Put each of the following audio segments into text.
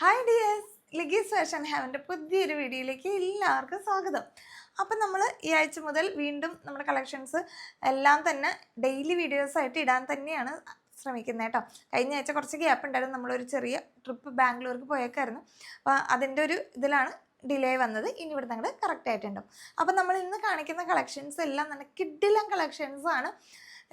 Hi dears, ലിഗീസ് fashion ഹാവിൻ്റെ പുതിയൊരു വീഡിയോയിലേക്ക് എല്ലാവർക്കും സ്വാഗതം. അപ്പം നമ്മൾ ഈ ആഴ്ച മുതൽ വീണ്ടും നമ്മുടെ കളക്ഷൻസ് എല്ലാം തന്നെ ഡെയിലി വീഡിയോസായിട്ട് ഇടാൻ തന്നെയാണ് ശ്രമിക്കുന്നത് കേട്ടോ. കഴിഞ്ഞ ആഴ്ച കുറച്ച് ഗ്യാപ്പ് ഉണ്ടായിരുന്നു, നമ്മളൊരു ചെറിയ ട്രിപ്പ് ബാംഗ്ലൂർക്ക് പോയേക്കായിരുന്നു. അപ്പോൾ അതിൻ്റെ ഒരു ഇതിലാണ് ഡിലേ വന്നത്. ഇനി ഇവിടെ ഞങ്ങൾ കറക്റ്റ് ആയിട്ടുണ്ടാവും. അപ്പം നമ്മൾ ഇന്ന് കാണിക്കുന്ന കളക്ഷൻസ് എല്ലാം തന്നെ കിഡിലം കളക്ഷൻസാണ്.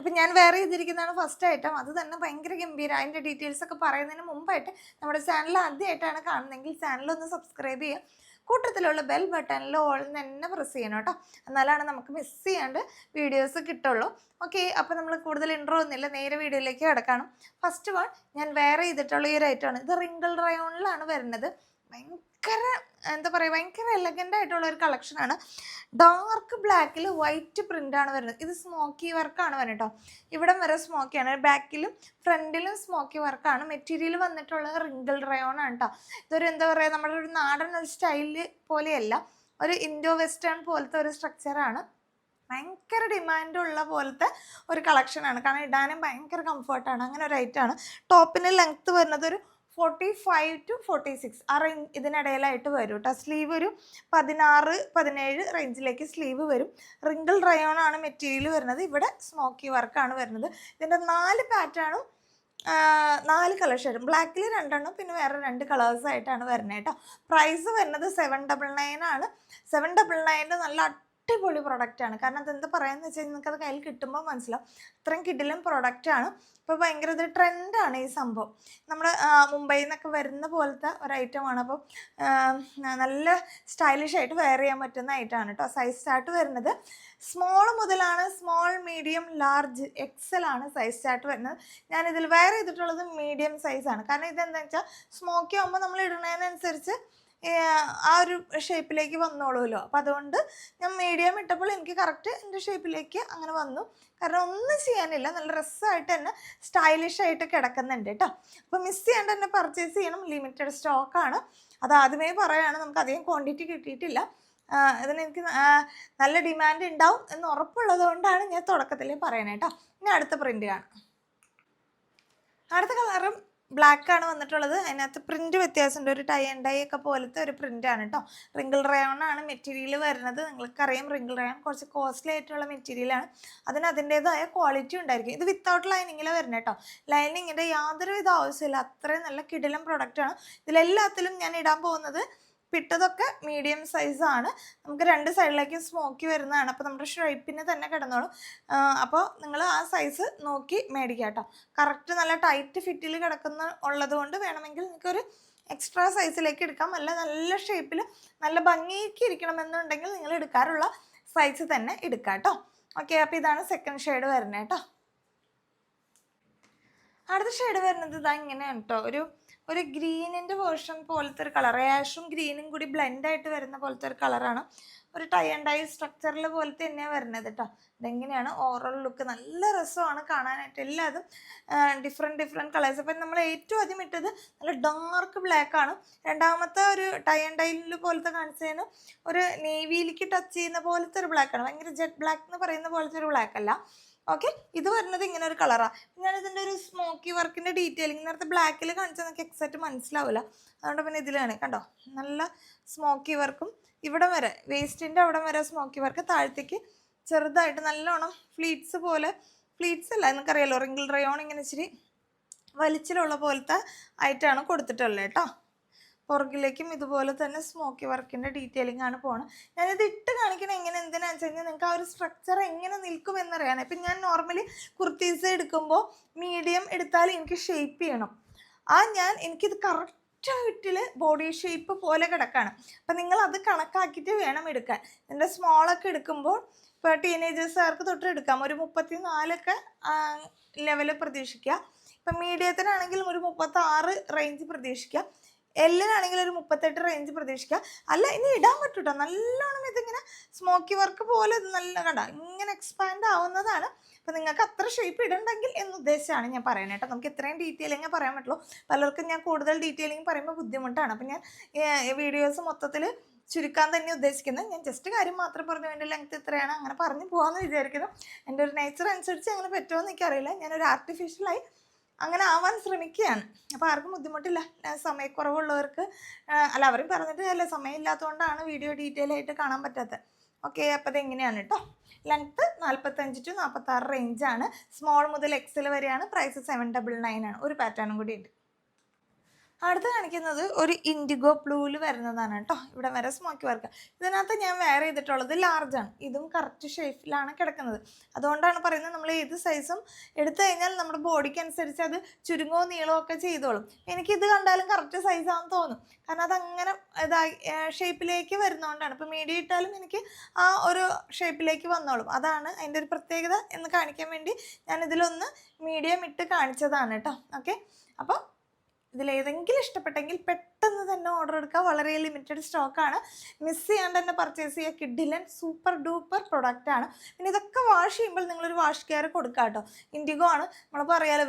ഇപ്പം ഞാൻ വേറെ ചെയ്തിരിക്കുന്നതാണ് ഫസ്റ്റ് ഐറ്റം. അത് തന്നെ ഭയങ്കര ഗംഭീരം. അതിൻ്റെ ഡീറ്റെയിൽസ് ഒക്കെ പറയുന്നതിന് മുമ്പായിട്ട് നമ്മുടെ ചാനൽ ആദ്യമായിട്ടാണ് കാണുന്നതെങ്കിൽ ചാനലൊന്ന് സബ്സ്ക്രൈബ് ചെയ്യുക. കൂട്ടത്തിലുള്ള ബെൽ ബട്ടണിൽ ഓൾ തന്നെ പ്രസ് ചെയ്യണം കേട്ടോ. എന്നാലാണ് നമുക്ക് മിസ് ചെയ്യാണ്ട് വീഡിയോസ് കിട്ടുള്ളൂ. ഓക്കെ, അപ്പോൾ നമ്മൾ കൂടുതൽ ഇൻട്രോ ഒന്നുമില്ല, നേരെ വീഡിയോയിലേക്ക് കിടക്കണം. ഫസ്റ്റ് വൺ ഞാൻ വേറെ ചെയ്തിട്ടുള്ള ഈ ഒരു ഐറ്റമാണ്. ഇത് റിങ്കിൾ റയോണിലാണ് വരുന്നത്. ഭയങ്കര എന്താ പറയുക, ഭയങ്കര എലഗൻ്റ് ആയിട്ടുള്ള ഒരു കളക്ഷനാണ്. ഡാർക്ക് ബ്ലാക്കിൽ വൈറ്റ് പ്രിൻ്റാണ് വരുന്നത്. ഇത് സ്മോക്കി വർക്കാണ് വരുന്നത് കേട്ടോ. ഇവിടം വരെ സ്മോക്കിയാണ്, ബാക്കിലും ഫ്രണ്ടിലും സ്മോക്കി വർക്കാണ്. മെറ്റീരിയൽ വന്നിട്ടുള്ളത് റിങ്കിൾ റയോൺ ആണ് കേട്ടോ. ഇതൊരു എന്താ പറയുക, നമ്മുടെ ഒരു നാടൻ ഒരു സ്റ്റൈല് പോലെയല്ല, ഒരു ഇൻഡോ വെസ്റ്റേൺ പോലത്തെ ഒരു സ്ട്രക്ചറാണ്. ഭയങ്കര ഡിമാൻഡുള്ള പോലത്തെ ഒരു കളക്ഷനാണ്, കാരണം ഇടാനും ഭയങ്കര കംഫർട്ടാണ്. അങ്ങനെ ഒരു ഐറ്റമാണ്. ടോപ്പിന് ലെങ്ത്ത് വരുന്നത് ഒരു 45 to 46 ആ റേഞ്ച് ഇതിനിടയിലായിട്ട് വരും കേട്ടോ. സ്ലീവ് ഒരു 16-17 റേഞ്ചിലേക്ക് സ്ലീവ് വരും. റിങ്കിൾ റയോൺ ആണ് മെറ്റീരിയൽ വരുന്നത്. ഇവിടെ സ്മോക്കി വർക്കാണ് വരുന്നത്. ഇതിൻ്റെ 4 പാറ്റേണും 4 കളർ ഷെയ്ഡും, ബ്ലാക്കിൽ 2 പിന്നെ വേറെ 2 കളേഴ്സായിട്ടാണ് വരുന്നത് കേട്ടോ. പ്രൈസ് വരുന്നത് 799 ആണ്. 799 നല്ല അടിപൊളി പ്രൊഡക്റ്റാണ്. കാരണം അതെന്താ പറയുകയെന്ന് വെച്ചാൽ നിങ്ങൾക്കത് കയ്യിൽ കിട്ടുമ്പോൾ മനസ്സിലാവും, അത്രയും കിടിലൻ പ്രൊഡക്റ്റാണ്. ഇപ്പോൾ ഭയങ്കര ഇത് ട്രെൻഡാണ് ഈ സംഭവം. നമ്മുടെ മുംബൈയിൽ നിന്നൊക്കെ വരുന്ന പോലത്തെ ഒരു ഐറ്റമാണ്. അപ്പോൾ നല്ല സ്റ്റൈലിഷ് ആയിട്ട് വെയർ ചെയ്യാൻ പറ്റുന്ന ഐറ്റമാണ് കേട്ടോ. സൈസ് ചാർട്ട് വരുന്നത് സ്മോൾ മുതലാണ്, സ്മോൾ, മീഡിയം, ലാർജ്, എക്സൽ ആണ് സൈസ് ചാർട്ട് വരുന്നത്. ഞാനിതിൽ വെയർ ചെയ്തിട്ടുള്ളത് മീഡിയം സൈസാണ്. കാരണം ഇതെന്താണെന്ന് വെച്ചാൽ സ്മോക്കി ആകുമ്പോൾ നമ്മൾ ഇടുന്നതിനനുസരിച്ച് ആ ഒരു ഷേപ്പിലേക്ക് വന്നോളൂല്ലോ. അപ്പോൾ അതുകൊണ്ട് ഞാൻ മീഡിയം ഇട്ടപ്പോൾ എനിക്ക് കറക്റ്റ് എൻ്റെ ഷേപ്പിലേക്ക് അങ്ങനെ വന്നു. കാരണം ഒന്നും ചെയ്യാനില്ല, നല്ല രസമായിട്ട് തന്നെ സ്റ്റൈലിഷ് ആയിട്ട് കിടക്കുന്നുണ്ട് കേട്ടോ. അപ്പോൾ മിസ് ചെയ്യാണ്ട് തന്നെ പർച്ചേസ് ചെയ്യണം. ലിമിറ്റഡ് സ്റ്റോക്കാണ്, അത് ആദ്യമേ പറയുകയാണ്. നമുക്ക് അധികം ക്വാണ്ടിറ്റി കിട്ടിയിട്ടില്ല. ഇതിനെനിക്ക് നല്ല ഡിമാൻഡ് ഉണ്ടാവും എന്ന് ഉറപ്പുള്ളത് കൊണ്ടാണ് ഞാൻ തുടക്കത്തിൽ പറയണേ കേട്ടോ. ഇനി അടുത്ത പ്രിൻ്റ് കാണാം. അടുത്ത കളറും ബ്ലാക്കാണ് വന്നിട്ടുള്ളത്. അതിനകത്ത് പ്രിൻ്റ് വ്യത്യാസമുണ്ട്, ഒരു ടൈ ആൻഡ് ഡൈ ഒക്കെ പോലത്തെ ഒരു പ്രിൻ്റാണ് കേട്ടോ. റിങ്കിൾ റയോൺ ആണ് മെറ്റീരിയൽ വരുന്നത്. നിങ്ങൾക്കറിയാം റിങ്കിൾ റയോൺ കുറച്ച് കോസ്റ്റ്ലി ആയിട്ടുള്ള മെറ്റീരിയലാണ്. അതിൻ്റേതായ ക്വാളിറ്റി ഉണ്ടായിരിക്കും. ഇത് വിത്തൗട്ട് ലൈനിങ്ങിലാണ് വരുന്നത് കേട്ടോ. ലൈനിങ്ങിൻ്റെ യാതൊരുവിധ ആവശ്യമില്ല, അത്രയും നല്ല കിടിലം പ്രൊഡക്റ്റാണ്. ഇതിലെല്ലാത്തിലും ഞാൻ ഇടാൻ പോകുന്നത് പിട്ടതൊക്കെ മീഡിയം സൈസാണ്. നമുക്ക് 2 സൈഡിലേക്കും സ്മോക്കി വരുന്നതാണ്. അപ്പോൾ നമ്മുടെ ഷേപ്പിന് തന്നെ കിടന്നോളും. അപ്പോൾ നിങ്ങൾ ആ സൈസ് നോക്കി മേടിക്കുക കേട്ടോ. കറക്റ്റ് നല്ല ടൈറ്റ് ഫിറ്റിൽ ഉള്ളത് കൊണ്ട് വേണമെങ്കിൽ നിങ്ങൾക്കൊരു എക്സ്ട്രാ സൈസിലേക്ക് എടുക്കാം. നല്ല ഷേപ്പിൽ നല്ല ഭംഗിക്ക് ഇരിക്കണമെന്നുണ്ടെങ്കിൽ നിങ്ങൾ എടുക്കാറുള്ള സൈസ് തന്നെ എടുക്കാം കേട്ടോ. ഓക്കെ, അപ്പോൾ ഇതാണ് സെക്കൻഡ് ഷെയ്ഡ് വരുന്നത് കേട്ടോ. അടുത്ത ഷെയ്ഡ് വരുന്നത് ഇതാ ഇങ്ങനെയാണ് കേട്ടോ. ഒരു ഗ്രീനിൻ്റെ വേർഷൻ പോലത്തെ ഒരു കളർ, ആഷും ഗ്രീനും കൂടി ബ്ലെൻഡായിട്ട് വരുന്ന പോലത്തെ ഒരു കളറാണ്. ഒരു ടൈ ആൻഡ് ഡൈ സ്ട്രക്ചറിൽ പോലത്തെ തന്നെയാണ് വരുന്നത് കേട്ടോ. ഇതെങ്ങനെയാണ് ഓവറോൾ ലുക്ക്, നല്ല രസമാണ് കാണാനായിട്ട്. എല്ലാതും ഡിഫറെൻറ്റ് കളേഴ്സ്. അപ്പം നമ്മൾ ഏറ്റവും ആദ്യം ഇട്ടത് നല്ല ഡാർക്ക് ബ്ലാക്കാണ്. രണ്ടാമത്തെ ഒരു ടൈ ആൻഡ് ഡൈയിൽ പോലത്തെ കാണിച്ചതിന് ഒരു നേവിയിലേക്ക് ടച്ച് ചെയ്യുന്ന പോലത്തെ ഒരു ബ്ലാക്കാണ്. ഭയങ്കര ജെറ്റ് ബ്ലാക്ക് എന്ന് പറയുന്ന പോലത്തെ ഒരു ബ്ലാക്ക് അല്ല. ഓക്കെ, ഇത് വരുന്നത് ഇങ്ങനെ ഒരു കളറാണ്. ഞാനിതിൻ്റെ ഒരു സ്മോക്കി വർക്കിൻ്റെ ഡീറ്റെയിലിംഗ് നേരത്തെ ബ്ലാക്കിൽ കാണിച്ചാൽ നമുക്ക് എക്സാക്റ്റ് മനസ്സിലാവില്ല. അതുകൊണ്ട് പിന്നെ ഇതിലാണ് കണ്ടോ, നല്ല സ്മോക്കി വർക്കും. ഇവിടെ വരെ വേസ്റ്റിൻ്റെ അവിടെ വരെ സ്മോക്കി വർക്ക്, താഴത്തേക്ക് ചെറുതായിട്ട് നല്ലോണം ഫ്ലീറ്റ്സ് പോലെ, ഫ്ലീറ്റ്സ് അല്ല നിങ്ങൾക്കറിയാലോ, റിങ്കിൾ റയോൺ ഇങ്ങനെ ഇച്ചിരി വലിച്ചിലുള്ള പോലത്തെ ആയിട്ടാണ് കൊടുത്തിട്ടുള്ളത് കേട്ടോ. പുറകിലേക്കും ഇതുപോലെ തന്നെ സ്മോക്കി വർക്കിൻ്റെ ഡീറ്റെയിലിംഗ് ആണ് പോകുന്നത്. ഞാനിത് ഇട്ട് കാണിക്കണം എന്തിനാണെന്ന് വെച്ച് കഴിഞ്ഞാൽ നിങ്ങൾക്ക് ആ ഒരു സ്ട്രക്ചർ എങ്ങനെ നിൽക്കുമെന്നറിയാൻ. ഇപ്പം ഞാൻ നോർമലി കുർത്തീസ് എടുക്കുമ്പോൾ മീഡിയം എടുത്താൽ എനിക്ക് ഷേപ്പ് ചെയ്യണം. എനിക്കിത് കറക്റ്റായിട്ടിൽ ബോഡി ഷേപ്പ് പോലെ കിടക്കാണ്. അപ്പം നിങ്ങൾ അത് കണക്കാക്കിയിട്ട് വേണം എടുക്കാൻ. ഇതിൻ്റെ സ്മോളൊക്കെ എടുക്കുമ്പോൾ ഇപ്പോൾ ടീനേജേഴ്സുകാർക്ക് തൊട്ട് എടുക്കാം. ഒരു 34 ലെവൽ പ്രതീക്ഷിക്കുക. ഇപ്പം മീഡിയത്തിനാണെങ്കിലും ഒരു 36 റേഞ്ച് പ്രതീക്ഷിക്കുക. എല്ലാണെങ്കിലും ഒരു 38 റേഞ്ച് പ്രതീക്ഷിക്കുക. അല്ല, ഇനി ഇടാൻ പറ്റും കേട്ടോ. നല്ലോണം ഇതിങ്ങനെ സ്മോക്കി വർക്ക് പോലെ ഇത് നല്ല കണ്ട ഇങ്ങനെ എക്സ്പാൻഡ് ആവുന്നതാണ്. അപ്പോൾ നിങ്ങൾക്ക് അത്ര ഷേപ്പ് ഇടണ്ടെങ്കിൽ എന്നുദ്ദേശിച്ചാണ് ഞാൻ പറയുന്നത് കേട്ടോ. നമുക്ക് ഇത്രയും ഡീറ്റെയിലിങ്ങേ പറയാൻ പറ്റുള്ളൂ. പലർക്കും ഞാൻ കൂടുതൽ ഡീറ്റെയിലിംഗ് പറയുമ്പോൾ ബുദ്ധിമുട്ടാണ്. അപ്പോൾ ഞാൻ വീഡിയോസ് മൊത്തത്തിൽ ചുരുക്കാൻ തന്നെ ഉദ്ദേശിക്കുന്നത്. ഞാൻ ജസ്റ്റ് കാര്യം മാത്രം പറഞ്ഞു, എൻ്റെ ലെങ്ത് ഇത്രയാണ് അങ്ങനെ പറഞ്ഞു പോകാമെന്ന് വിചാരിക്കുന്നു. എൻ്റെ ഒരു നേച്ചർ അനുസരിച്ച് അങ്ങനെ പറ്റുമോ എന്ന് എനിക്കറിയില്ല. ഞാനൊരു ആർട്ടിഫിഷ്യലായി അങ്ങനെ ആവാൻ ശ്രമിക്കുകയാണ്. അപ്പോൾ ആർക്കും ബുദ്ധിമുട്ടില്ല. സമയക്കുറവുള്ളവർക്ക് അല്ല, അവരും പറഞ്ഞിട്ട് അല്ല, സമയമില്ലാത്തതുകൊണ്ടാണ് വീഡിയോ ഡീറ്റെയിൽ ആയിട്ട് കാണാൻ പറ്റാത്തത്. ഓക്കെ, അപ്പോൾ അതെങ്ങനെയാണ് കേട്ടോ. Length 45 to 46 റേഞ്ചാണ്. സ്മോൾ മുതൽ എക്സൽ വരെയാണ്. പ്രൈസ് 799 ആണ്. ഒരു പാറ്റേണും കൂടി ഉണ്ട്. അടുത്ത് കാണിക്കുന്നത് ഒരു ഇൻഡിഗോ ബ്ലൂവിൽ വരുന്നതാണ് കേട്ടോ. ഇവിടെ വരെ സ്മോക്കി വർക്ക്. ഇതിനകത്ത് ഞാൻ വെയർ ചെയ്തിട്ടുള്ളത് ലാർജാണ്. ഇതും കറക്റ്റ് ഷേപ്പിലാണ് കിടക്കുന്നത്. അതുകൊണ്ടാണ് പറയുന്നത്, നമ്മൾ ഏത് സൈസും എടുത്തു കഴിഞ്ഞാൽ നമ്മുടെ ബോഡിക്ക് അനുസരിച്ച് അത് ചുരുങ്ങോ നീളമോ ഒക്കെ ചെയ്തോളും. എനിക്കിത് കണ്ടാലും കറക്റ്റ് സൈസാണെന്ന് തോന്നും. കാരണം അതങ്ങനെ ഇതായി ഷേപ്പിലേക്ക് വരുന്നതുകൊണ്ടാണ്. ഇപ്പോൾ മീഡിയം ഇട്ടാലും എനിക്ക് ആ ഒരു ഷേപ്പിലേക്ക് വന്നോളും. അതാണ് അതിൻ്റെ ഒരു പ്രത്യേകത എന്ന് കാണിക്കാൻ വേണ്ടി ഞാനിതിലൊന്ന് മീഡിയം ഇട്ട് കാണിച്ചതാണ് കേട്ടോ. ഓക്കെ, അപ്പോൾ ഇതിലേതെങ്കിലും ഇഷ്ടപ്പെട്ടെങ്കിൽ പെട്ടെന്ന് തന്നെ ഓർഡർ എടുക്കുക. വളരെ ലിമിറ്റഡ് സ്റ്റോക്കാണ്. മിസ് ചെയ്യാണ്ട് തന്നെ പർച്ചേസ് ചെയ്യുക. കിഡിലൻ സൂപ്പർ ഡൂപ്പർ പ്രൊഡക്റ്റാണ്. പിന്നെ ഇതൊക്കെ വാഷ് ചെയ്യുമ്പോൾ നിങ്ങളൊരു വാഷ് കെയർ കൊടുക്കുക കേട്ടോ. ഇൻഡിഗോ ആണ്, നമ്മളിപ്പോൾ അറിയാലോ,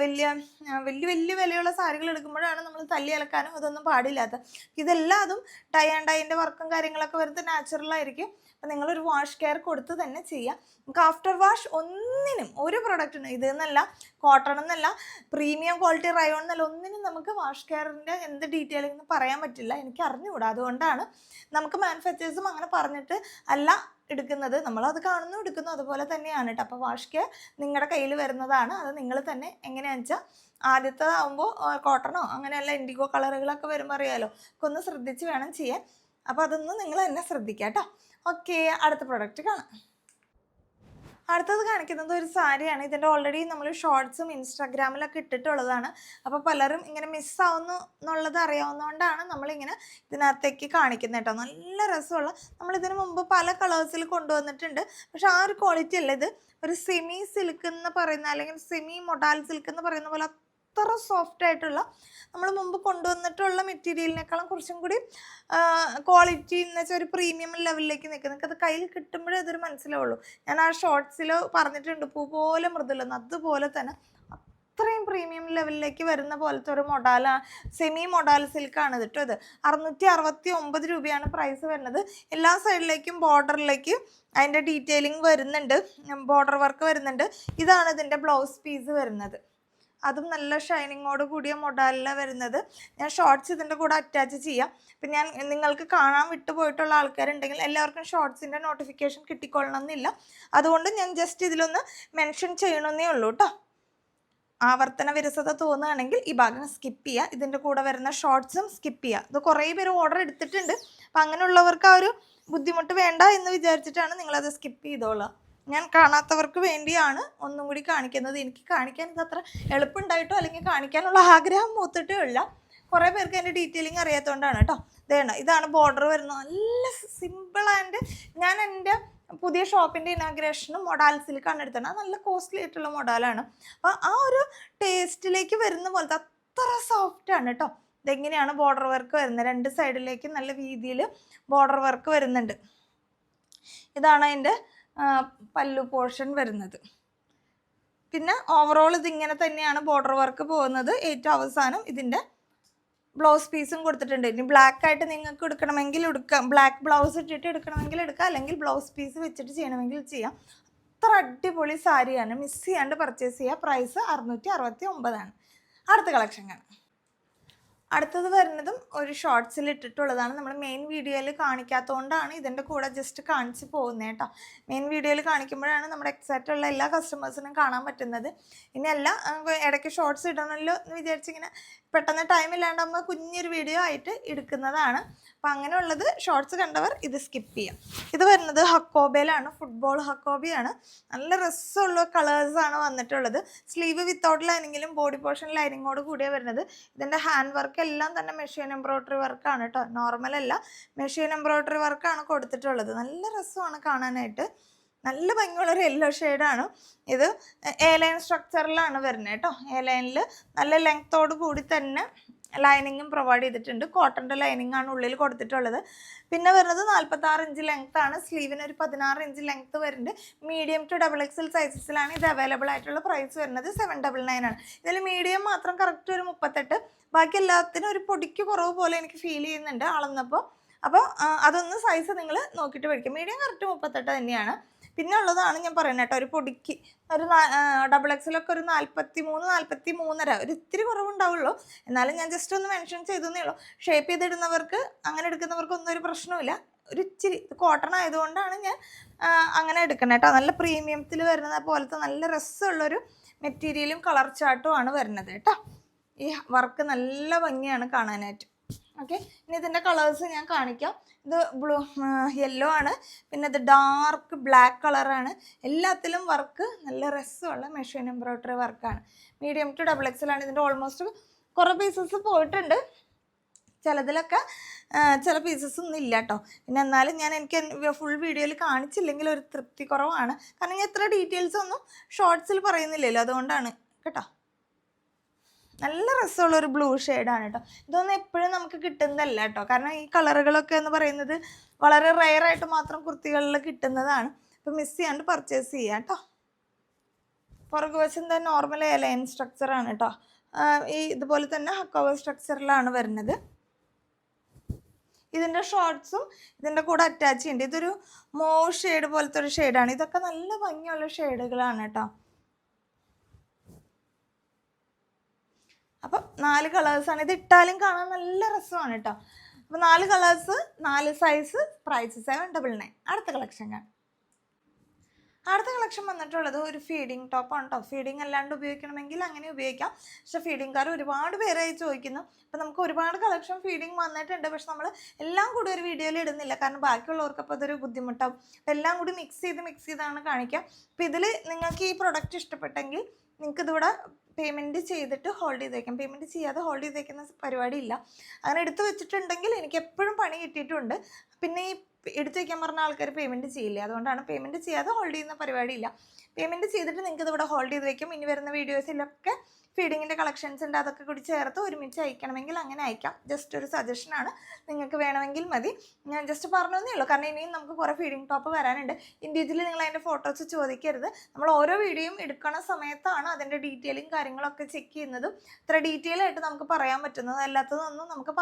വലിയ വിലയുള്ള സാരികൾ എടുക്കുമ്പോഴാണ് നമ്മൾ തല്ലി അലക്കാനും അതൊന്നും പാടില്ലാത്ത. ഇതെല്ലാം അതും ഡൈ ആൻഡ് ഡൈൻ്റെ വർക്കും കാര്യങ്ങളൊക്കെ വരുന്നത് നാച്ചുറലായിരിക്കും. അപ്പം നിങ്ങളൊരു വാഷ് കെയർ കൊടുത്ത് തന്നെ ചെയ്യുക. നമുക്ക് ആഫ്റ്റർ വാഷ് ഒന്നിനും ഒരു പ്രൊഡക്റ്റിനും, ഇതെന്നല്ല, കോട്ടൺ എന്നല്ല, പ്രീമിയം ക്വാളിറ്റി റയോൺ എന്നല്ല, ഒന്നിനും നമുക്ക് വാഷ് കെയറിൻ്റെ എന്ത് ഡീറ്റെയിലിംഗ് എന്ന് പറയാൻ പറ്റില്ല. എനിക്ക് അറിഞ്ഞുകൂടാ. അതുകൊണ്ടാണ് നമുക്ക് മാനുഫാക്ചേഴ്സും അങ്ങനെ പറഞ്ഞിട്ട് അല്ല എടുക്കുന്നത്. നമ്മളത് കാണുന്നു എടുക്കുന്നു, അതുപോലെ തന്നെയാണ് കേട്ടോ. അപ്പോൾ വാഷ് കെയർ നിങ്ങളുടെ കയ്യിൽ വരുന്നതാണ്. അത് നിങ്ങൾ തന്നെ എങ്ങനെയാണെന്ന് വെച്ചാൽ, ആദ്യത്തേതാകുമ്പോൾ കോട്ടണോ അങ്ങനെയല്ല ഇൻഡിഗോ കളറുകളൊക്കെ വരുമ്പോൾ അറിയാമല്ലോ, ഒക്കെ ഒന്ന് ശ്രദ്ധിച്ച് വേണം ചെയ്യാൻ. അപ്പോൾ അതൊന്ന് നിങ്ങൾ തന്നെ ശ്രദ്ധിക്കുക കേട്ടോ. ഓക്കെ, അടുത്ത പ്രൊഡക്റ്റ് കാണാം. അടുത്തത് കാണിക്കുന്നത് ഒരു സാരിയാണ്. ഇതിൻ്റെ ഓൾറെഡി നമ്മൾ ഷോർട്സും ഇൻസ്റ്റാഗ്രാമിലൊക്കെ ഇട്ടിട്ടുള്ളതാണ്. അപ്പോൾ പലരും ഇങ്ങനെ മിസ്സാവുന്നു എന്നുള്ളത് അറിയാവുന്നതുകൊണ്ടാണ് നമ്മളിങ്ങനെ ഇതിനകത്തേക്ക് കാണിക്കുന്നത് കേട്ടോ. നല്ല രസമുള്ള, നമ്മളിതിന് മുമ്പ് പല കളേഴ്സിൽ കൊണ്ടുവന്നിട്ടുണ്ട്. പക്ഷെ ആ ഒരു ക്വാളിറ്റി അല്ല ഇത്. ഒരു സെമി സിൽക്ക് എന്ന് പറയുന്ന, അല്ലെങ്കിൽ സെമി മൊഡാൽ സിൽക്ക് എന്ന് പറയുന്ന പോലെ അത്ര സോഫ്റ്റ് ആയിട്ടുള്ള, നമ്മൾ മുമ്പ് കൊണ്ടുവന്നിട്ടുള്ള മെറ്റീരിയലിനേക്കാളും കുറച്ചും കൂടി ക്വാളിറ്റി എന്ന് വെച്ചാൽ ഒരു പ്രീമിയം ലെവലിലേക്ക് നിൽക്കുക. നിങ്ങൾക്ക് അത് കയ്യിൽ കിട്ടുമ്പോഴേ അതൊരു മനസ്സിലാവുള്ളൂ. ഞാൻ ആ ഷോർട്സിൽ പറഞ്ഞിട്ടുണ്ട്, പൂ പോലെ മൃദുലെന്ന്. അതുപോലെ തന്നെ അത്രയും പ്രീമിയം ലെവലിലേക്ക് വരുന്ന പോലത്തെ ഒരു സെമി മൊഡാൽ സിൽക്കാണ് ഇത് കേട്ടോ. ഇത് 669 രൂപയാണ് പ്രൈസ് വരുന്നത്. എല്ലാ സൈഡിലേക്കും ബോർഡറിലേക്കും അതിൻ്റെ ഡീറ്റെയിലിംഗ് വരുന്നുണ്ട്, ബോർഡർ വർക്ക് വരുന്നുണ്ട്. ഇതാണ് ഇതിൻ്റെ ബ്ലൗസ് പീസ് വരുന്നത്. അതും നല്ല ഷൈനിങ്ങോട് കൂടിയ മൊഡാലിലാണ് വരുന്നത്. ഞാൻ ഷോർട്സ് ഇതിൻ്റെ കൂടെ അറ്റാച്ച് ചെയ്യാം. ഇപ്പം ഞാൻ നിങ്ങൾക്ക് കാണാൻ വിട്ടുപോയിട്ടുള്ള ആൾക്കാരുണ്ടെങ്കിൽ എല്ലാവർക്കും ഷോർട്സിൻ്റെ നോട്ടിഫിക്കേഷൻ കിട്ടിക്കൊള്ളണമെന്നില്ല. അതുകൊണ്ട് ഞാൻ ജസ്റ്റ് ഇതിലൊന്ന് മെൻഷൻ ചെയ്യണമെന്നേ ഉള്ളൂ കേട്ടോ. ആവർത്തന വിരസത തോന്നുകയാണെങ്കിൽ ഈ ഭാഗം സ്കിപ്പ് ചെയ്യുക. ഇതിൻ്റെ കൂടെ വരുന്ന ഷോർട്സും സ്കിപ്പ് ചെയ്യുക. ഇത് കുറേ പേര് ഓർഡർ എടുത്തിട്ടുണ്ട്. അപ്പം അങ്ങനെയുള്ളവർക്ക് ആ ഒരു ബുദ്ധിമുട്ട് വേണ്ട എന്ന് വിചാരിച്ചിട്ടാണ് നിങ്ങളത് സ്കിപ്പ് ചെയ്തോളുക. ഞാൻ കാണാത്തവർക്ക് വേണ്ടിയാണ് ഒന്നും കൂടി കാണിക്കുന്നത്. എനിക്ക് കാണിക്കാൻ ഇതത്ര എളുപ്പമുണ്ടായിട്ടോ അല്ലെങ്കിൽ കാണിക്കാനുള്ള ആഗ്രഹം മൂത്തിട്ടേ ഇല്ല. കുറേ പേർക്ക് അതിൻ്റെ ഡീറ്റെയിലിംഗ് അറിയാത്തതുകൊണ്ടാണ് കേട്ടോ. ഇതാണ് ബോർഡർ വരുന്നത്. നല്ല സിമ്പിൾ ആൻഡ്, ഞാൻ എൻ്റെ പുതിയ ഷോപ്പിൻ്റെ ഇനാഗ്രേഷനും മൊഡാൽ സിൽക്കാണ് എടുത്തത്. നല്ല കോസ്റ്റ്ലി ആയിട്ടുള്ള മൊഡാലാണ്. അപ്പോൾ ആ ഒരു ടേസ്റ്റിലേക്ക് വരുന്ന പോലത്തെ അത്ര സോഫ്റ്റാണ് കേട്ടോ. ഇതെങ്ങനെയാണ് ബോർഡർ വർക്ക് വരുന്നത്. രണ്ട് സൈഡിലേക്ക് നല്ല രീതിയിൽ ബോർഡർ വർക്ക് വരുന്നുണ്ട്. ഇതാണ് അതിൻ്റെ പല്ലു പോർഷൻ വരുന്നത്. പിന്നെ ഓവറോൾ ഇതിങ്ങനെ തന്നെയാണ് ബോർഡർ വർക്ക് പോകുന്നത്. ഏറ്റവും അവസാനം ഇതിൻ്റെ ബ്ലൗസ് പീസും കൊടുത്തിട്ടുണ്ട്. ഇനി ബ്ലാക്ക് ആയിട്ട് നിങ്ങൾക്ക് എടുക്കണമെങ്കിൽ എടുക്കാം, ബ്ലാക്ക് ബ്ലൗസ് ഇട്ടിട്ട് എടുക്കണമെങ്കിൽ എടുക്കാം, അല്ലെങ്കിൽ ബ്ലൗസ് പീസ് വെച്ചിട്ട് ചെയ്യണമെങ്കിൽ ചെയ്യാം. അത്ര അടിപൊളി സാരിയാണ്. മിസ് ചെയ്യാണ്ട് പർച്ചേസ് ചെയ്യുക. പ്രൈസ് 669 അടുത്ത കളക്ഷൻ കാണാം. അടുത്തത് വരുന്നതും ഒരു ഷോർട്സിൽ ഇട്ടിട്ടുള്ളതാണ്. നമ്മൾ മെയിൻ വീഡിയോയിൽ കാണിക്കാത്തതുകൊണ്ടാണ് ഇതിൻ്റെ കൂടെ ജസ്റ്റ് കാണിച്ച് പോകുന്നത് കേട്ടോ. മെയിൻ വീഡിയോയിൽ കാണിക്കുമ്പോഴാണ് നമ്മുടെ എക്സാക്റ്റ് ഉള്ള എല്ലാ കസ്റ്റമേഴ്സിനും കാണാൻ പറ്റുന്നത്. ഇനിയല്ല, ഇടയ്ക്ക് ഷോർട്സ് ഇടണമല്ലോ എന്ന് വിചാരിച്ചിങ്ങനെ പെട്ടെന്ന് ടൈം ഇല്ലാണ്ടാകുമ്പോൾ കുഞ്ഞൊരു വീഡിയോ ആയിട്ട് എടുക്കുന്നതാണ്. അപ്പോൾ അങ്ങനെയുള്ളത് ഷോർട്സ് കണ്ടവർ ഇത് സ്കിപ്പ് ചെയ്യാം. ഇത് വരുന്നത് ഹക്കോബയിലാണ്. ഫുട്ബോൾ ഹക്കോബയാണ്. നല്ല രസമുള്ള കളേഴ്സാണ് വന്നിട്ടുള്ളത്. സ്ലീവ് വിത്തൗട്ട് ലൈനിങ്ങിലും ബോഡി പോർഷൻ ലൈനിങ്ങോട് കൂടിയാണ് വരുന്നത്. ഇതിൻ്റെ ഹാൻഡ് വർക്ക് എല്ലാം തന്നെ മെഷീൻ എംബ്രോയ്ഡറി വർക്കാണ് കേട്ടോ. നോർമലല്ല, മെഷീൻ എംബ്രോയ്ഡറി വർക്കാണ് കൊടുത്തിട്ടുള്ളത്. നല്ല രസമാണ് കാണാനായിട്ട്. നല്ല ഭംഗിയുള്ളൊരു യെല്ലോ ഷെയ്ഡാണ്. ഇത് എ ലൈൻ സ്ട്രക്ചറിലാണ് വരുന്നത് കേട്ടോ. എ ലൈനിൽ നല്ല ലെങ്ത്തോട് കൂടി തന്നെ ലൈനിങ്ങും പ്രൊവൈഡ് ചെയ്തിട്ടുണ്ട്. കോട്ടൻ്റെ ലൈനിങ് ആണ് ഉള്ളിൽ കൊടുത്തിട്ടുള്ളത്. പിന്നെ വരുന്നത് 46 ഇഞ്ച് ലെങ്ത് ആണ്. സ്ലീവിന് ഒരു 16 ഇഞ്ച് ലെങ്ത് വരുന്നുണ്ട്. മീഡിയം ടു XXL സൈസസിലാണ് ഇത് അവൈലബിൾ ആയിട്ടുള്ള. പ്രൈസ് വരുന്നത് 799 ആണ്. ഇതിൽ മീഡിയം മാത്രം കറക്റ്റ് ഒരു 38, ബാക്കി എല്ലാത്തിനും ഒരു പൊടിക്ക് കുറവ് പോലെ എനിക്ക് ഫീൽ ചെയ്യുന്നുണ്ട് അളന്നപ്പോൾ. അപ്പോൾ അതൊന്ന് സൈസ് നിങ്ങൾ നോക്കിയിട്ട് മേടിക്കും. മീഡിയം കറക്റ്റ് 38 തന്നെയാണ്. പിന്നെ ഉള്ളതാണ് ഞാൻ പറയുന്നത് കേട്ടോ, ഒരു പൊടിക്ക് ഒരു ഡബിൾ എക്സിലൊക്കെ ഒരു 43, 43.5 ഒരു ഇത്തിരി കുറവുണ്ടാവുള്ളൂ. എന്നാലും ഞാൻ ജസ്റ്റ് ഒന്ന് മെൻഷൻ ചെയ്തേ ഉള്ളൂ. ഷേപ്പ് ചെയ്തിടുന്നവർക്ക് അങ്ങനെ എടുക്കുന്നവർക്കൊന്നും ഒരു പ്രശ്നമില്ല. ഒരു ഇച്ചിരി കോട്ടൺ ആയതുകൊണ്ടാണ് ഞാൻ അങ്ങനെ എടുക്കുന്നത് കേട്ടോ. നല്ല പ്രീമിയത്തിൽ വരുന്നത് പോലത്തെ നല്ല രസമുള്ളൊരു മെറ്റീരിയലും കളർ ചാർട്ടും ആണ് വരുന്നത് കേട്ടോ. ഈ വർക്ക് നല്ല ഭംഗിയാണ് കാണാനായിട്ട്. ഓക്കെ, ഇനി ഇതിൻ്റെ കളേഴ്സ് ഞാൻ കാണിക്കാം. ഇത് യെല്ലോ ആണ്, പിന്നെ ഇത് ഡാർക്ക് ബ്ലാക്ക് കളറാണ്. എല്ലാത്തിലും വർക്ക് നല്ല രസമുള്ള മെഷീൻ എംബ്രോയ്ഡറി വർക്കാണ്. മീഡിയം ടു ഡബിൾ എക്സലാണ്. ഇതിൻ്റെ ഓൾമോസ്റ്റ് കുറേ പീസസ് പോയിട്ടുണ്ട്. ചിലതിലൊക്കെ ചില പീസസ് ഒന്നും ഇല്ല കേട്ടോ. പിന്നെ എന്നാലും ഞാൻ എനിക്ക് ഫുൾ വീഡിയോയിൽ കാണിച്ചില്ലെങ്കിൽ ഒരു തൃപ്തി കുറവാണ്. കാരണം ഞാൻ ഇത്ര ഡീറ്റെയിൽസ് ഒന്നും ഷോർട്സിൽ പറയുന്നില്ലല്ലോ, അതുകൊണ്ടാണ് കേട്ടോ. നല്ല രസമുള്ളൊരു ബ്ലൂ ഷെയ്ഡാണ് കേട്ടോ. ഇതൊന്നും എപ്പോഴും നമുക്ക് കിട്ടുന്നതല്ല കേട്ടോ. കാരണം ഈ കളറുകളൊക്കെ എന്ന് പറയുന്നത് വളരെ റെയറായിട്ട് മാത്രം കുർത്തികളിൽ കിട്ടുന്നതാണ്. അപ്പോൾ മിസ് ചെയ്യാണ്ട് പർച്ചേസ് ചെയ്യാം കേട്ടോ. പുറകുവശം തന്നെ നോർമൽ ലൈൻ സ്ട്രക്ചറാണ് കേട്ടോ. ഈ ഇതുപോലെ തന്നെ ഹക്കോവർ സ്ട്രക്ചറിലാണ് വരുന്നത്. ഇതിൻ്റെ ഷോർട്ട്സും ഇതിൻ്റെ കൂടെ അറ്റാച്ച് ചെയ്യുന്നുണ്ട്. ഇതൊരു മോവ് ഷെയ്ഡ് പോലത്തെ ഒരു ഷെയ്ഡാണ്. ഇതൊക്കെ നല്ല ഭംഗിയുള്ള ഷെയ്ഡുകളാണ് കേട്ടോ. അപ്പം 4 കളേഴ്സാണ്. ഇത് ഇട്ടാലും കാണാൻ നല്ല രസമാണ് കേട്ടോ. അപ്പോൾ 4 കളേഴ്സ്, 4 സൈസ്, പ്രൈസ് 799. അടുത്ത കളക്ഷൻ കാണാം. അടുത്ത കളക്ഷൻ വന്നിട്ടുള്ളത് ഒരു ഫീഡിങ് ടോപ്പാണ് കേട്ടോ. ഫീഡിങ് അല്ലാണ്ട് ഉപയോഗിക്കണമെങ്കിൽ അങ്ങനെ ഉപയോഗിക്കാം. പക്ഷേ ഫീഡിങ്കാർ ഒരുപാട് പേരായി ചോദിക്കുന്നു. അപ്പോൾ നമുക്ക് ഒരുപാട് കളക്ഷൻ ഫീഡിങ് വന്നിട്ടുണ്ട്. പക്ഷെ നമ്മൾ എല്ലാം കൂടി ഒരു വീഡിയോയിൽ ഇടുന്നില്ല, കാരണം ബാക്കിയുള്ളവർക്ക് അപ്പോൾ അതൊരു ബുദ്ധിമുട്ടാവും. അപ്പോൾ എല്ലാം കൂടി മിക്സ് ചെയ്താണ് കാണിക്കുക. അപ്പോൾ ഇതിൽ നിങ്ങൾക്ക് ഈ പ്രൊഡക്റ്റ് ഇഷ്ടപ്പെട്ടെങ്കിൽ നിങ്ങൾക്ക് ഇതിവിടെ പേയ്മെൻറ്റ് ചെയ്തിട്ട് ഹോൾഡ് ചെയ്ത് വയ്ക്കാം. പേയ്മെൻറ്റ് ചെയ്യാതെ ഹോൾഡ് ചെയ്ത് വയ്ക്കുന്ന പരിപാടിയില്ല. അങ്ങനെ എടുത്ത് വെച്ചിട്ടുണ്ടെങ്കിൽ എനിക്ക് എപ്പോഴും പണി കിട്ടിയിട്ടുണ്ട്. പിന്നെ ഈ എടുത്ത് വയ്ക്കാൻ പറഞ്ഞ ആൾക്കാർ പേയ്മെൻറ്റ് ചെയ്യില്ല. അതുകൊണ്ടാണ് പേയ്മെൻറ്റ് ചെയ്യാതെ ഹോൾഡ് ചെയ്യുന്ന പരിപാടിയില്ല. പേയ്മെൻറ്റ് ചെയ്തിട്ട് നിങ്ങൾക്ക് ഇതിവിടെ ഹോൾഡ് ചെയ്ത് വയ്ക്കും. ഇനി വരുന്ന വീഡിയോസിലൊക്കെ ഫീഡിങ്ങിൻ്റെ കളക്ഷൻസ് ഉണ്ട്. അതൊക്കെ കൂടി ചേർത്ത് ഒരുമിച്ച് അയക്കണമെങ്കിൽ അങ്ങനെ അയക്കാം. ജസ്റ്റ് ഒരു സജഷനാണ്. നിങ്ങൾക്ക് വേണമെങ്കിൽ മതി. ഞാൻ ജസ്റ്റ് പറഞ്ഞതേ ഉള്ളൂ. കാരണം ഇനിയും നമുക്ക് കുറേ ഫീഡിങ് ടോപ്പ് വരാനുണ്ട്. ഇൻഡിവിജ്വലി നിങ്ങൾ അതിൻ്റെ ഫോട്ടോസ് ചോദിക്കരുത്. നമ്മൾ ഓരോ വീഡിയോയും എടുക്കുന്ന സമയത്താണ് അതിൻ്റെ ഡീറ്റെയിലും കാര്യങ്ങളൊക്കെ ചെക്ക് ചെയ്യുന്നതും ഇത്ര ഡീറ്റെയിൽ ആയിട്ട് നമുക്ക് പറയാൻ പറ്റുന്നത്. അല്ലാത്തതൊന്നും നമുക്ക്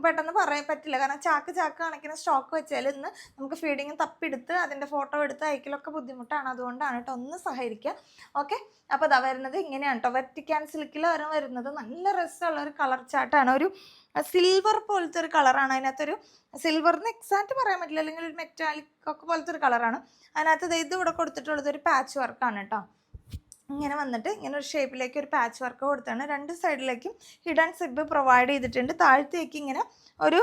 പെട്ടെന്ന് പറയാൻ പറ്റില്ല. കാരണം ചാക്ക് കണക്കിന് സ്റ്റോക്ക് വെച്ചാൽ ഇന്ന് നമുക്ക് ഫീഡിങ് തപ്പിയെടുത്ത് അതിൻ്റെ ഫോട്ടോ എടുത്ത് അയക്കലൊക്കെ ബുദ്ധിമുട്ടാണ്. അതുകൊണ്ടാണ് കേട്ടോ, ഒന്ന് സഹകരിക്കുക. ഓക്കെ, അപ്പോൾ അതാ വരുന്നത് ഇങ്ങനെയാണ് കേട്ടോ. വെറ്റിക്കാൻ സിൽക്കിൽ വരുന്നത് നല്ല രസമുള്ള ഒരു കളർ ചാർട്ടാണ്. ഒരു സിൽവർ പോലത്തെ ഒരു കളറാണ്. അതിനകത്തൊരു സിൽവറിന് എക്സാക്റ്റ് പറയാൻ പറ്റില്ല, അല്ലെങ്കിൽ ഒരു മെറ്റാലിക് ഒക്കെ പോലത്തെ ഒരു കളറാണ്. അതിനകത്ത് ഇത് ഇവിടെ കൊടുത്തിട്ടുള്ളത് ഒരു പാച്ച് വർക്കാണ് കേട്ടോ. ഇങ്ങനെ വന്നിട്ട് ഇങ്ങനെ ഒരു ഷേപ്പിലേക്ക് ഒരു പാച്ച് വർക്ക് കൊടുത്താണ്. 2 സൈഡിലേക്കും ഹിഡൻ സിബ് പ്രൊവൈഡ് ചെയ്തിട്ടുണ്ട്. താഴത്തേക്ക് ഇങ്ങനെ ഒരു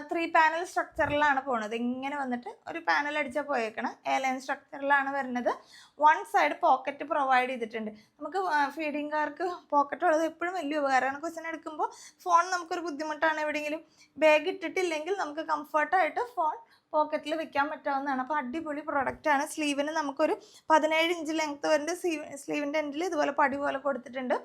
3 പാനൽ സ്ട്രക്ചറിലാണ് പോകുന്നത്. ഇങ്ങനെ വന്നിട്ട് ഒരു പാനൽ അടിച്ചാൽ പോയേക്കണം. ലൈൻ സ്ട്രക്ചറിലാണ് വരുന്നത്. 1 സൈഡ് പോക്കറ്റ് പ്രൊവൈഡ് ചെയ്തിട്ടുണ്ട്. നമുക്ക് ഫീഡിങ്കാർക്ക് പോക്കറ്റ് ഉള്ളത് എപ്പോഴും വലിയ ഉപകാരമാണ്. ക്വസ്റ്റ്യൻ എടുക്കുമ്പോൾ ഫോൺ നമുക്കൊരു ബുദ്ധിമുട്ടാണ്. എവിടെയെങ്കിലും ബാഗ് ഇട്ടിട്ടില്ലെങ്കിൽ നമുക്ക് കംഫർട്ടായിട്ട് ഫോൺ പോക്കറ്റിൽ വെക്കാൻ പറ്റാവുന്നതാണ്. അപ്പോൾ അടിപൊളി പ്രൊഡക്റ്റാണ്. സ്ലീവിന് നമുക്കൊരു 17 ഇഞ്ച് ലെങ്ത്ത് വരുന്ന സ്ലീവിൻ്റെ എൻഡിൽ ഇതുപോലെ പടി പോലെ കൊടുത്തിട്ടുണ്ട്.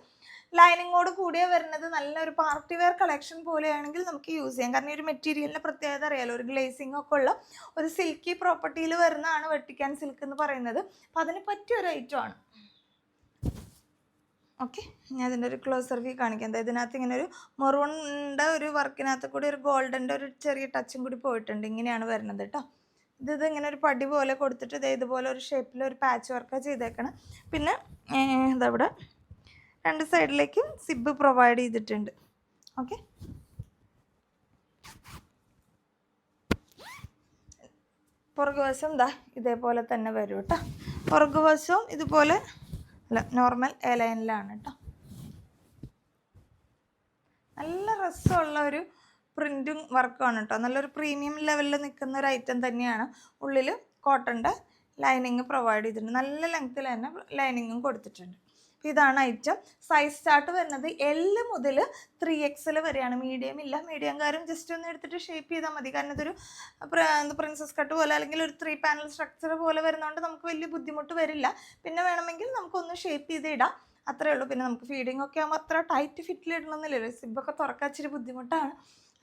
ലൈനിങ്ങോട് കൂടിയ വരുന്നത് നല്ലൊരു പാർട്ടി വെയർ കളക്ഷൻ പോലെയാണെങ്കിൽ നമുക്ക് യൂസ് ചെയ്യാം. കാരണം ഈ ഒരു മെറ്റീരിയലിൻ്റെ പ്രത്യേകത അറിയാലോ, ഒരു ഗ്ലേസിംഗ് ഒക്കെ ഉള്ള ഒരു സിൽക്കി പ്രോപ്പർട്ടിയിൽ വരുന്നതാണ് വെട്ടിക്കാൻ സിൽക്ക് എന്ന് പറയുന്നത്. അപ്പോൾ അതിന് പറ്റിയ ഒരു ഐറ്റമാണ്. ഓക്കെ, ഞാൻ അതിൻ്റെ ഒരു ക്ലോസർ വ്യൂ കാണിക്കാം. എന്താ ഇതിനകത്ത് ഇങ്ങനെ ഒരു മെറൂണിൻ്റെ ഒരു വർക്കിനകത്ത് കൂടി ഒരു ഗോൾഡൻ്റെ ഒരു ചെറിയ ടച്ചും കൂടി പോയിട്ടുണ്ട്. ഇങ്ങനെയാണ് വരുന്നത് കേട്ടോ. ഇത് ഇങ്ങനെ ഒരു പടി പോലെ കൊടുത്തിട്ട് ഇതുപോലെ ഒരു ഷേപ്പിൽ ഒരു പാച്ച് വർക്ക് ചെയ്തേക്കണം. പിന്നെ ഇതവിടെ 2 സൈഡിലേക്കും സിബ് പ്രൊവൈഡ് ചെയ്തിട്ടുണ്ട്. ഓക്കെ, പുറകുവശം ഇതേപോലെ തന്നെ വരും കേട്ടോ. പുറകുവശവും ഇതുപോലെ നോർമൽ ലൈനിലാണ് കേട്ടോ. നല്ല രസമുള്ള ഒരു പ്രിൻറ്റും വർക്കുമാണ് കേട്ടോ. നല്ലൊരു പ്രീമിയം ലെവലിൽ നിൽക്കുന്ന ഒരു ഐറ്റം തന്നെയാണ്. ഉള്ളിൽ കോട്ടൻ്റെ ലൈനിങ് പ്രൊവൈഡ് ചെയ്തിട്ടുണ്ട്. നല്ല ലെങ്ത്തിൽ തന്നെ ലൈനിങ്ങും കൊടുത്തിട്ടുണ്ട്. ഇതാണ് ഐറ്റം. സൈസ് ചാർട്ട് വരുന്നത് L മുതൽ 3XL വരെയാണ്. മീഡിയം ഇല്ല. മീഡിയംകാരും ജസ്റ്റ് ഒന്ന് എടുത്തിട്ട് ഷേപ്പ് ചെയ്താൽ മതി. കാരണം ഇതൊരു പ്രിൻസസ് കട്ട് പോലെ അല്ലെങ്കിൽ ഒരു 3 പാനൽ സ്ട്രക്ചർ പോലെ വരുന്നതുകൊണ്ട് നമുക്ക് വലിയ ബുദ്ധിമുട്ട് വരില്ല. പിന്നെ വേണമെങ്കിൽ നമുക്കൊന്ന് ഷേപ്പ് ചെയ്ത് ഇടാം, അത്രേ ഉള്ളൂ. പിന്നെ നമുക്ക് ഫീഡിങ് ഒക്കെ ആകുമ്പോൾ അത്ര ടൈറ്റ് ഫിറ്റിൽ ഇടണമെന്നില്ലല്ലോ. സിബൊക്കെ തുറക്കാൻ ഇച്ചിരി ബുദ്ധിമുട്ടാണ്.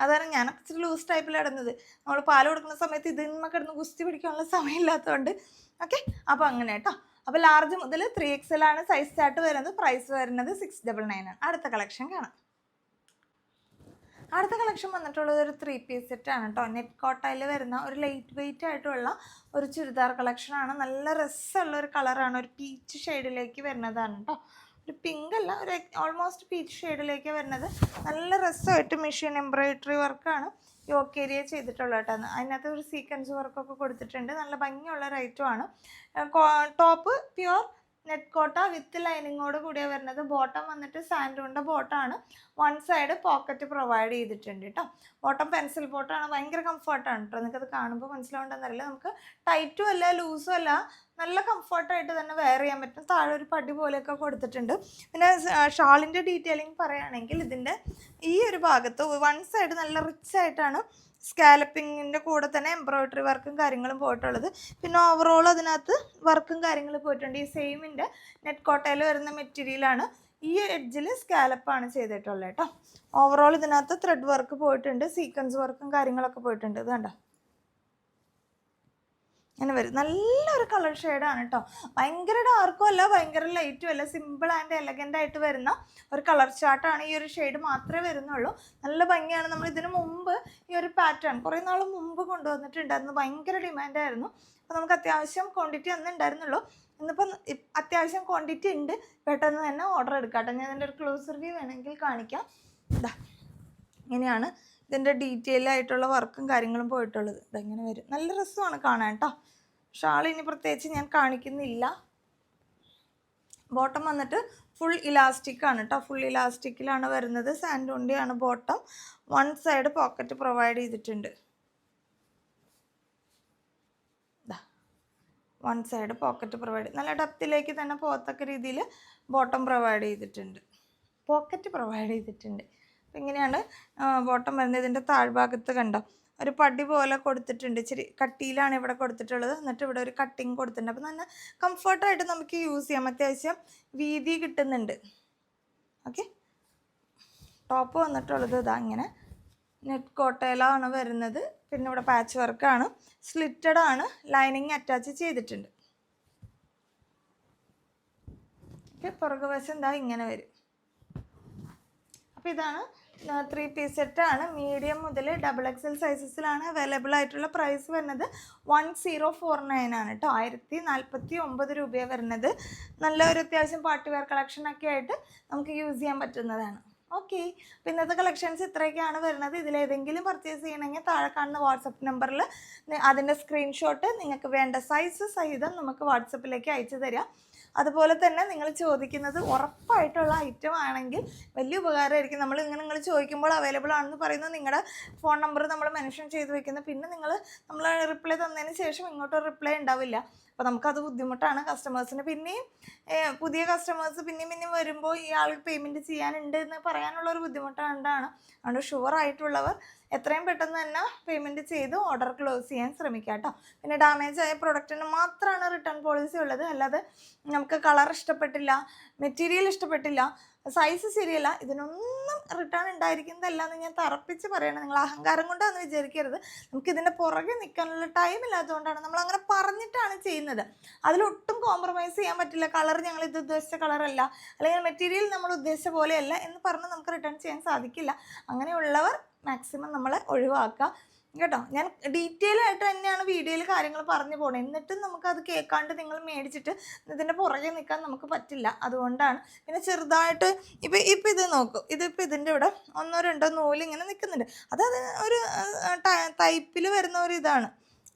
അതാണ് ഞാനൊക്കെ ഇച്ചിരി ലൂസ് ടൈപ്പിൽ ഇടുന്നത്. നമ്മൾ പാൽ കൊടുക്കുന്ന സമയത്ത് ഇതിന്മേ കിടന്ന് കുസ്തി പിടിക്കാനുള്ള സമയമില്ലാത്തതുകൊണ്ട്. ഓക്കെ, അപ്പോൾ അങ്ങനെ കേട്ടോ. അപ്പോൾ ലാർജ് മുതൽ 3XL ആണ് സൈസ് ചാർട്ട് വരുന്നത്. പ്രൈസ് വരുന്നത് 699 ആണ്. അടുത്ത കളക്ഷൻ കാണാം. അടുത്ത കളക്ഷൻ വന്നിട്ടുള്ളത് ഒരു 3 പീസ് സെറ്റാണ് കേട്ടോ. നെറ്റ് കോട്ടയിൽ വരുന്ന ഒരു ലൈറ്റ് വെയിറ്റ് ആയിട്ടുള്ള ഒരു ചുരിദാർ കളക്ഷനാണ്. നല്ല രസമുള്ള ഒരു കളറാണ്. ഒരു പീച്ച് ഷെയ്ഡിലേക്ക് വരുന്നതാണ് കേട്ടോ. ഒരു പിങ്ക് അല്ല, ഒരു ഓൾമോസ്റ്റ് പീച്ച് ഷെയ്ഡിലേക്ക് വരുന്നത്. നല്ല രസമായിട്ട് മെഷീൻ എംബ്രോയിഡറി വർക്കാണ് യോക്ക് ഏരിയ ചെയ്തിട്ടുള്ളത് കേട്ടോ. അതിനകത്ത് ഒരു സീക്വൻസ് വർക്കൊക്കെ കൊടുത്തിട്ടുണ്ട്. നല്ല ഭംഗിയുള്ള ഒരു ഐറ്റമാണ്. ടോപ്പ് പ്യുവർ നെറ്റ് കോട്ട വിത്ത് ലൈനിങ്ങോട് കൂടിയാണ് വരുന്നത്. ബോട്ടം വന്നിട്ട് സാൻഡൂണിൻ്റെ ബോട്ടമാണ്. വൺ സൈഡ് പോക്കറ്റ് പ്രൊവൈഡ് ചെയ്തിട്ടുണ്ട് കേട്ടോ. ബോട്ടം പെൻസിൽ ബോട്ടമാണ്. ഭയങ്കര കംഫർട്ടാണ് കേട്ടോ. നിങ്ങൾക്കത് കാണുമ്പോൾ മനസ്സിലാവുണ്ടെന്നറിയില്ല. നമുക്ക് ടൈറ്റും അല്ല ലൂസും അല്ല, നല്ല കംഫർട്ടായിട്ട് തന്നെ വെയർ ചെയ്യാൻ പറ്റും. താഴെ ഒരു പടി പോലെയൊക്കെ കൊടുത്തിട്ടുണ്ട്. പിന്നെ ഷാളിൻ്റെ ഡീറ്റെയിലിംഗ് പറയുകയാണെങ്കിൽ ഇതിൻ്റെ ഈ ഒരു ഭാഗത്ത് വൺ സൈഡ് നല്ല റിച്ച് ആയിട്ടാണ് സ്കാലപ്പിങ്ങിൻ്റെ കൂടെ തന്നെ എംബ്രോയിഡറി വർക്കും കാര്യങ്ങളും പോയിട്ടുള്ളത്. പിന്നെ ഓവറോൾ അതിനകത്ത് വർക്കും കാര്യങ്ങളും പോയിട്ടുണ്ട്. ഈ സെയിമിൻ്റെ നെറ്റ് കോട്ടയിൽ വരുന്ന മെറ്റീരിയലാണ്. ഈ എഡ്ജിൽ സ്കാലപ്പാണ് ചെയ്തിട്ടുള്ളത് കേട്ടോ. ഓവറോൾ ഇതിനകത്ത് ത്രെഡ് വർക്ക് പോയിട്ടുണ്ട്, സീക്വൻസ് വർക്കും കാര്യങ്ങളൊക്കെ പോയിട്ടുണ്ട്. ഇത് കണ്ടോ, അങ്ങനെ വരും. നല്ലൊരു കളർ ഷെയ്ഡാണ് കേട്ടോ. ഭയങ്കര ഡാർക്കും അല്ല, ഭയങ്കര ലൈറ്റും അല്ല. സിമ്പിൾ ആൻഡ് എലഗൻ്റ് ആയിട്ട് വരുന്ന ഒരു കളർ ചാർട്ടാണ്. ഈ ഒരു ഷെയ്ഡ് മാത്രമേ വരുന്നുള്ളൂ. നല്ല ഭംഗിയാണ്. നമ്മൾ ഇതിന് മുമ്പ് ഈ ഒരു പാറ്റേൺ കുറേ നാൾ മുമ്പ് കൊണ്ടുവന്നിട്ടുണ്ടായിരുന്നു. ഭയങ്കര ഡിമാൻഡായിരുന്നു. അപ്പോൾ നമുക്ക് അത്യാവശ്യം ക്വാണ്ടിറ്റി അന്ന് ഉണ്ടായിരുന്നുള്ളൂ. ഇന്നിപ്പം അത്യാവശ്യം ക്വാണ്ടിറ്റി ഉണ്ട്. പെട്ടെന്ന് തന്നെ ഓർഡർ എടുക്കാം കേട്ടോ. ഞാൻ ഇതിൻ്റെ ഒരു ക്ലോസ് റിവ്യൂ വേണമെങ്കിൽ കാണിക്കാം. ഇതാ ഇങ്ങനെയാണ് ഇതിൻ്റെ ഡീറ്റെയിൽ ആയിട്ടുള്ള വർക്കും കാര്യങ്ങളും പോയിട്ടുള്ളത്. ഇതെങ്ങനെ വരും. നല്ല രസമാണ് കാണാൻ കേട്ടോ. ഷാൾ ഇനി പ്രത്യേകിച്ച് ഞാൻ കാണിക്കുന്നില്ല. ബോട്ടം വന്നിട്ട് ഫുൾ ഇലാസ്റ്റിക് ആണ് കേട്ടോ. ഫുൾ ഇലാസ്റ്റിക്കിലാണ് വരുന്നത്. സാൻഡൂണിൻ്റെയാണ് bottom. One side pocket provide ചെയ്തിട്ടുണ്ട്. വൺ സൈഡ് പോക്കറ്റ് പ്രൊവൈഡ്, നല്ല ഡെപ്തിലേക്ക് തന്നെ പോകത്തക്ക രീതിയിൽ ബോട്ടം പ്രൊവൈഡ് ചെയ്തിട്ടുണ്ട്. പോക്കറ്റ് പ്രൊവൈഡ് ചെയ്തിട്ടുണ്ട്. അപ്പം ഇങ്ങനെയാണ് ബോട്ടം വരുന്നത്. ഇതിൻ്റെ താഴ്ഭാഗത്ത് കണ്ടോ ഒരു പടി പോലെ കൊടുത്തിട്ടുണ്ട്. ഇച്ചിരി കട്ടിയിലാണ് ഇവിടെ കൊടുത്തിട്ടുള്ളത്. എന്നിട്ട് ഇവിടെ ഒരു കട്ടിങ് കൊടുത്തിട്ടുണ്ട്. അപ്പം നല്ല കംഫർട്ടായിട്ട് നമുക്ക് യൂസ് ചെയ്യാം. അത്യാവശ്യം വീതി കിട്ടുന്നുണ്ട്. ഓക്കെ, ടോപ്പ് വന്നിട്ടുള്ളത് ഇതാ ഇങ്ങനെ നെറ്റ് കോട്ടയിലാണ് വരുന്നത്. പിന്നെ ഇവിടെ പാച്ച് വർക്കാണ്, സ്ലിറ്റഡ് ആണ്, ലൈനിങ് അറ്റാച്ച് ചെയ്തിട്ടുണ്ട്. ഓക്കെ, പുറകുവശം എന്താ ഇങ്ങനെ വരും. അപ്പോൾ ഇതാണ് 3 പീസ് സെറ്റാണ്. മീഡിയം മുതൽ XXL സൈസസിലാണ് അവൈലബിൾ ആയിട്ടുള്ള. പ്രൈസ് വരുന്നത് 1049 ആണ് കേട്ടോ. 1049 രൂപയാണ് വരുന്നത്. നല്ല ഒരു അത്യാവശ്യം പാർട്ടി വെയർ കളക്ഷനൊക്കെ ആയിട്ട് നമുക്ക് യൂസ് ചെയ്യാൻ പറ്റുന്നതാണ്. ഓക്കെ, അപ്പോൾ ഇന്നത്തെ കളക്ഷൻസ് ഇത്രയൊക്കെയാണ് വരുന്നത്. ഇതിലേതെങ്കിലും പർച്ചേസ് ചെയ്യണമെങ്കിൽ താഴെ കാണുന്ന വാട്സപ്പ് നമ്പറിൽ അതിൻ്റെ സ്ക്രീൻഷോട്ട് നിങ്ങൾക്ക് വേണ്ട സൈസ് സഹിതം നമുക്ക് വാട്സപ്പിലേക്ക് അയച്ചു തരാം. അതുപോലെ തന്നെ നിങ്ങൾ ചോദിക്കുന്നത് ഉറപ്പായിട്ടുള്ള ഐറ്റം ആണെങ്കിൽ വലിയ ഉപകാരമായിരിക്കും. നിങ്ങൾ ചോദിക്കുമ്പോൾ അവൈലബിൾ ആണെന്ന് പറയുന്നത് നിങ്ങളുടെ ഫോൺ നമ്പർ നമ്മൾ മെൻഷൻ ചെയ്ത് വെക്കുന്നത്. പിന്നെ നമ്മൾ റിപ്ലൈ തന്നതിന് ശേഷം ഇങ്ങോട്ട് റിപ്ലൈ ഉണ്ടാവില്ല. അപ്പോൾ നമുക്കത് ബുദ്ധിമുട്ടാണ് കസ്റ്റമേഴ്സിന്. പിന്നെയും പുതിയ കസ്റ്റമേഴ്സ് പിന്നെയും വരുമ്പോൾ ഈ ആൾക്ക് പേയ്മെൻറ്റ് ചെയ്യാനുണ്ട് എന്ന് പറയാനുള്ളൊരു ബുദ്ധിമുട്ടുകൊണ്ടാണ്. അതുകൊണ്ട് ഷുവറായിട്ടുള്ളവർ എത്രയും പെട്ടെന്ന് തന്നെ പേയ്മെൻറ്റ് ചെയ്ത് ഓർഡർ ക്ലോസ് ചെയ്യാൻ ശ്രമിക്കുക കേട്ടോ. പിന്നെ ഡാമേജ് ആയ പ്രൊഡക്റ്റിന് മാത്രമാണ് റിട്ടേൺ പോളിസി ഉള്ളത്. അല്ലാതെ നമുക്ക് കളർ ഇഷ്ടപ്പെട്ടില്ല, മെറ്റീരിയൽ ഇഷ്ടപ്പെട്ടില്ല, സൈസ് ശരിയല്ല, ഇതിനൊന്നും റിട്ടേൺ ഉണ്ടായിരിക്കുന്നതല്ല എന്ന് ഞാൻ തറപ്പിച്ച് പറയണം. നിങ്ങൾ അഹങ്കാരം കൊണ്ടാണെന്ന് വിചാരിക്കരുത്. നമുക്ക് ഇതിൻ്റെ പുറകെ നിൽക്കാനുള്ള ടൈം ഇല്ലാത്തതുകൊണ്ടാണ് നമ്മൾ അങ്ങനെ പറഞ്ഞിട്ടാണ് ചെയ്യുന്നത്. അതിലൊട്ടും കോംപ്രമൈസ് ചെയ്യാൻ പറ്റില്ല. കളർ ഞങ്ങൾ ഇത് ഉദ്ദേശിച്ച കളറല്ല, അല്ലെങ്കിൽ മെറ്റീരിയൽ നമ്മൾ ഉദ്ദേശിച്ച പോലെയല്ല എന്ന് പറഞ്ഞ് നമുക്ക് റിട്ടേൺ ചെയ്യാൻ സാധിക്കില്ല. അങ്ങനെയുള്ളവർ മാക്സിമം നമ്മൾ ഒഴിവാക്കുക കേട്ടോ. ഞാൻ ഡീറ്റെയിൽ ആയിട്ട് തന്നെയാണ് വീഡിയോയിൽ കാര്യങ്ങൾ പറഞ്ഞു പോകണം. എന്നിട്ടും നമുക്കത് കേൾക്കാണ്ട് നിങ്ങൾ മേടിച്ചിട്ട് ഇതിൻ്റെ പുറകെ നിൽക്കാൻ നമുക്ക് പറ്റില്ല. അതുകൊണ്ടാണ്. പിന്നെ ചെറുതായിട്ട് ഇപ്പം ഇത് നോക്കും, ഇതിപ്പോൾ ഇതിൻ്റെ ഇവിടെ 1-2 നൂല് ഇങ്ങനെ നിൽക്കുന്നുണ്ട്. അത് ഒരു ടൈപ്പിൽ വരുന്ന ഒരു ഇതാണ്.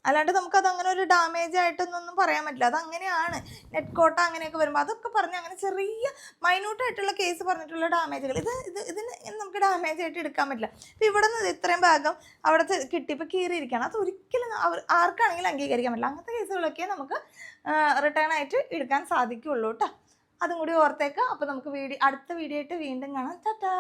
അല്ലാണ്ട് നമുക്കത് അങ്ങനെ ഒരു ഡാമേജ് ആയിട്ടൊന്നും പറയാൻ പറ്റില്ല. അതങ്ങനെയാണ്. നെറ്റ് കോട്ട അങ്ങനെയൊക്കെ വരുമ്പോൾ അതൊക്കെ പറഞ്ഞ് അങ്ങനെ ചെറിയ മൈന്യൂട്ടായിട്ടുള്ള കേസ് പറഞ്ഞിട്ടുള്ള ഡാമേജുകൾ ഇതിന് നമുക്ക് ഡാമേജ് ആയിട്ട് എടുക്കാൻ പറ്റില്ല. ഇപ്പോൾ ഇവിടെ നിന്ന് ഇത്രയും ഭാഗം അവിടെ കിട്ടിയപ്പോൾ കീറിയിരിക്കുകയാണ്. അത് ഒരിക്കലും ആർക്കാണെങ്കിലും അംഗീകരിക്കാൻ പറ്റില്ല. അങ്ങനത്തെ കേസുകളൊക്കെ നമുക്ക് റിട്ടേൺ ആയിട്ട് എടുക്കാൻ സാധിക്കുകയുള്ളൂ കേട്ടോ. അതും കൂടി ഓർത്തേക്കാം. അപ്പോൾ നമുക്ക് അടുത്ത വീഡിയോ ആയിട്ട് വീണ്ടും കാണാം. ടാറ്റാ.